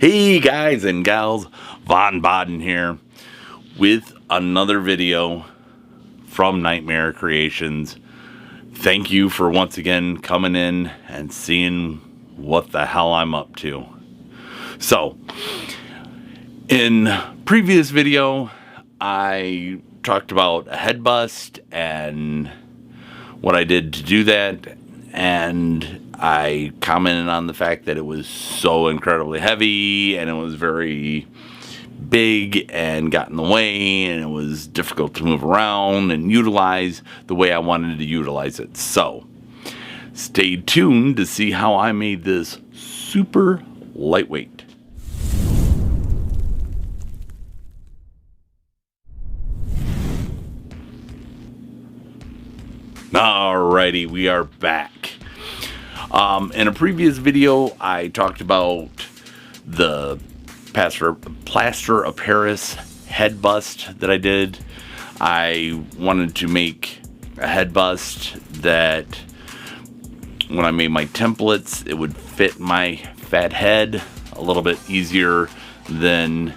Hey guys and gals, Von Baden here with another video from Nightmare Creations. Thank you for once again coming in and seeing what the hell I'm up to. So, in previous video, I talked about a head bust and what I did to do that, and I commented on the fact that it was so incredibly heavy and it was very big and got in the way and it was difficult to move around and utilize the way I wanted to utilize it. So stay tuned to see how I made this super lightweight. Alrighty, we are back. In a previous video, I talked about the Plaster of Paris head bust that I did. I wanted to make a head bust that when I made my templates, it would fit my fat head a little bit easier than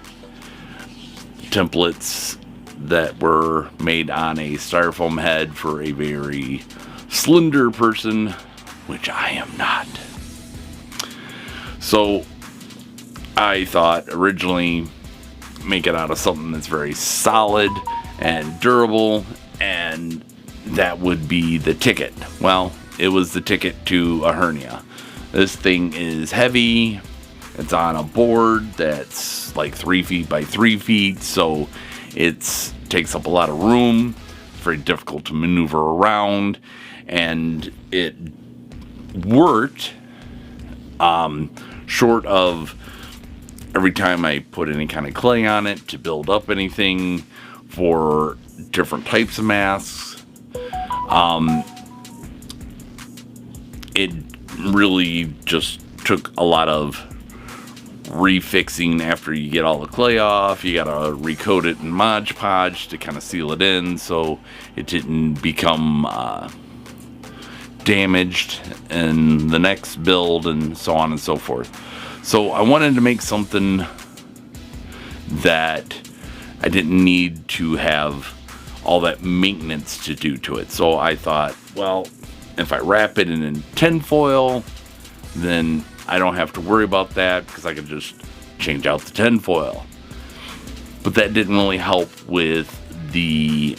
templates that were made on a styrofoam head for a very slender person, which I am not. So I thought originally make it out of something that's very solid and durable, and that would be the ticket. Well, it was the ticket to a hernia. This thing is heavy. It's on a board that's like 3 feet by 3 feet, so it takes up a lot of room. It's very difficult to maneuver around, and it worked short of every time I put any kind of clay on it to build up anything for different types of masks. It really just took a lot of refixing after you get all the clay off. You gotta recoat it in Mod Podge to kind of seal it in so it didn't become damaged in the next build, and so on and so forth. So I wanted to make something that I didn't need to have all that maintenance to do to it. So I thought, well, if I wrap it in tinfoil, then I don't have to worry about that because I can just change out the tinfoil. But that didn't really help with the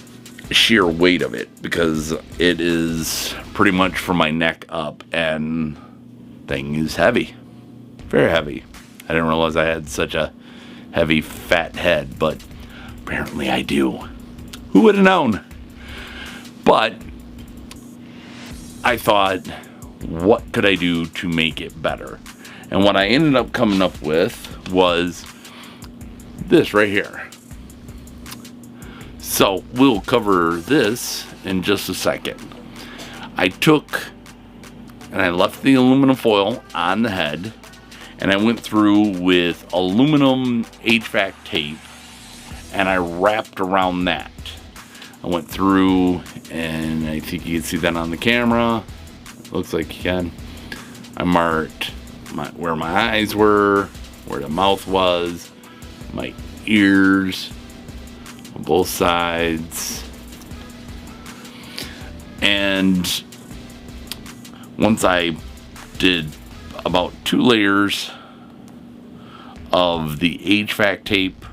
sheer weight of it, because it is pretty much from my neck up, and thing is heavy, very heavy. I didn't realize I had such a heavy fat head, but apparently I do. Who would have known? But I thought, what could I do to make it better? And what I ended up coming up with was this right here. So we'll cover this in just a second. I took and I left the aluminum foil on the head, and I went through with aluminum HVAC tape and I wrapped around that. I went through, and I think you can see that on the camera. Looks like you can. I marked where my eyes were, where the mouth was, my ears on both sides. And once I did about 2 layers of the HVAC tape,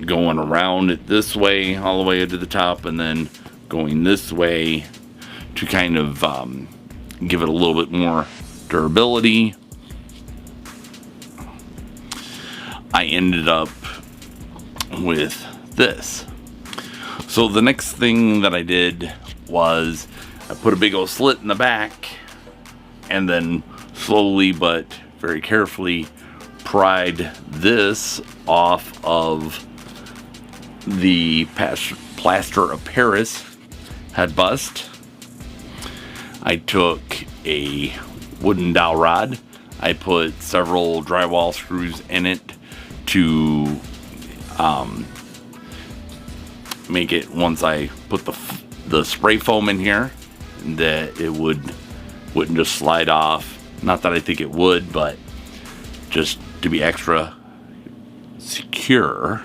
going around it this way all the way to the top, and then going this way to kind of give it a little bit more durability, I ended up with this. So the next thing that I did was I put a big old slit in the back, and then slowly but very carefully pried this off of the Plaster of Paris head bust. I took a wooden dowel rod. I put several drywall screws in it to make it, once I put the spray foam in here, that it wouldn't just slide off. Not that I think it would, but just to be extra secure,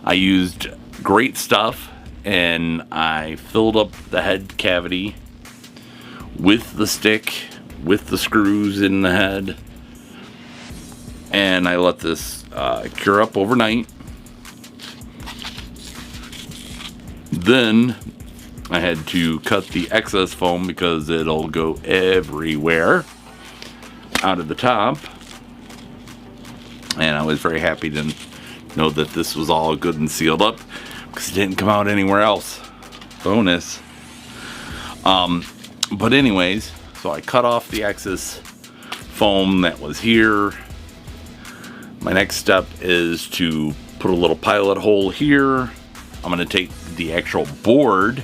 I used great stuff and I filled up the head cavity with the stick, with the screws in the head, and I let this cure up overnight. Then I had to cut the excess foam because it'll go everywhere out of the top, and I was very happy to know that this was all good and sealed up because it didn't come out anywhere else. Bonus. But anyways, so I cut off the excess foam that was here. My next step is to put a little pilot hole here. I'm going to take the actual board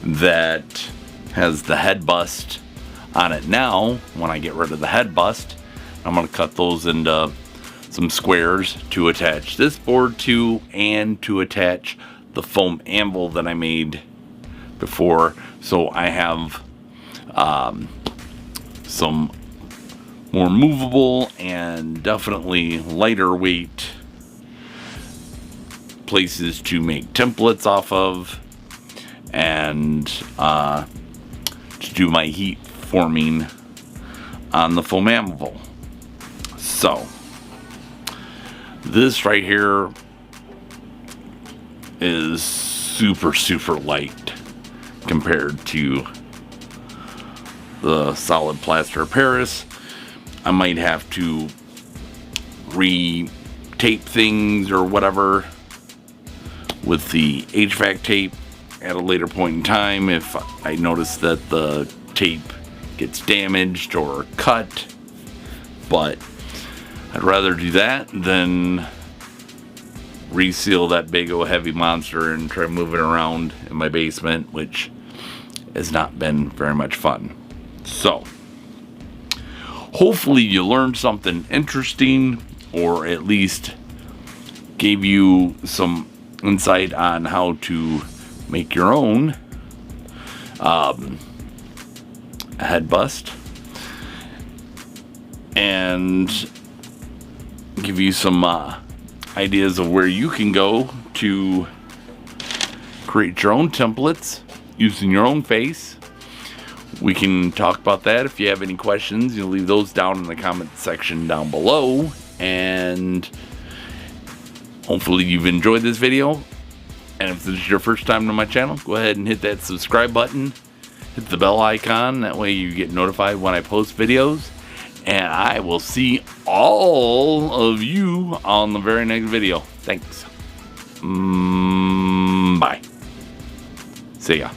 that has the head bust on it now. When I get rid of the head bust, I'm going to cut those into some squares to attach this board to, and to attach the foam anvil that I made before. So I have some more movable and definitely lighter weight places to make templates off of, and to do my heat forming on the foam anvil. So this right here is super light compared to the solid plaster of Paris. I might have to re-tape things or whatever with the HVAC tape at a later point in time if I notice that the tape gets damaged or cut, but I'd rather do that than reseal that big old heavy monster and try moving around in my basement, which has not been very much fun. So hopefully you learned something interesting, or at least gave you some insight on how to make your own head bust, and give you some ideas of where you can go to create your own templates using your own face. We can talk about that. If you have any questions, you'll leave those down in the comment section down below. And hopefully you've enjoyed this video. And if this is your first time to my channel, go ahead and hit that subscribe button. Hit the bell icon. That way you get notified when I post videos. And I will see all of you on the very next video. Thanks. Bye. See ya.